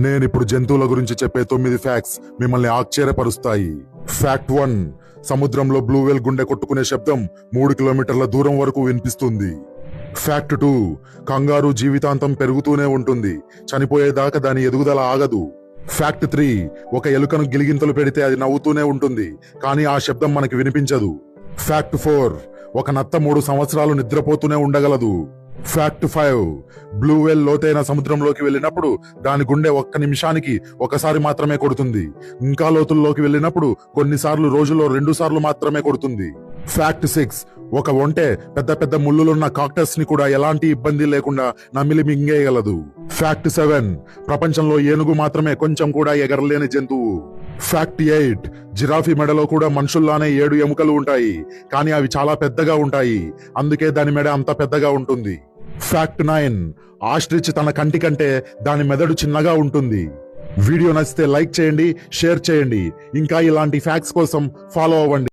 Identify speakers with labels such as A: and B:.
A: నేనిప్పుడు జంతువుల గురించి చెప్పే 9 ఫ్యాక్ట్స్ మిమ్మల్ని ఆశ్చర్యపరుస్తాయి. ఫ్యాక్ట్ 1, సముద్రంలో బ్లూ వేల్ గుండె కొట్టుకునే శబ్దం 3 కిలోమీటర్ల దూరం వరకు వినిపిస్తుంది. ఫ్యాక్ట్ 2, కంగారు జీవితాంతం పెరుగుతూనే ఉంటుంది, చనిపోయేదాకా దాని ఎదుగుదల ఆగదు. ఫ్యాక్ట్ 3, ఒక ఎలుకను గిలిగింతలు పెడితే అది నవ్వుతూనే ఉంటుంది, కానీ ఆ శబ్దం మనకి వినిపించదు. ఫ్యాక్ట్ 4, ఒక నత్త 3 సంవత్సరాలు నిద్రపోతూనే ఉండగలదు. ఫ్యాక్ట్ 5, బ్లూ వేల్ లోతైన సముద్రంలోకి వెళ్ళినప్పుడు దాని గుండె 1 నిమిషానికి ఒకసారి మాత్రమే కొడుతుంది. ఇంకా లోతుల్లోకి వెళ్ళినప్పుడు కొన్నిసార్లు రోజులో 2 సార్లు మాత్రమే కొడుతుంది. ఫ్యాక్ట్ 6, ఒక ఒంటె పెద్ద పెద్ద ముళ్ళులున్న కాక్టస్ ని కూడా ఎలాంటి ఇబ్బంది లేకుండా నమిలి మింగేయగలదు. ఫ్యాక్ట్ 7, ప్రపంచంలో ఏనుగు మాత్రమే కొంచెం కూడా ఎగరలేని జంతువు. ఫ్యాక్ట్ 8, జిరాఫీ మెడలో కూడా మనుషుల్లానే 7 ఎముకలు ఉంటాయి, కానీ అవి చాలా పెద్దగా ఉంటాయి, అందుకే దాని మెడ అంత పెద్దగా ఉంటుంది. ఫ్యాక్ట్ 9, ఆస్ట్రిచ్ తన కంటి కంటే దాని మెదడు చిన్నగా ఉంటుంది. వీడియో నచ్చితే లైక్ చేయండి, షేర్ చేయండి. ఇంకా ఇలాంటి ఫ్యాక్ట్స్ కోసం ఫాలో అవ్వండి.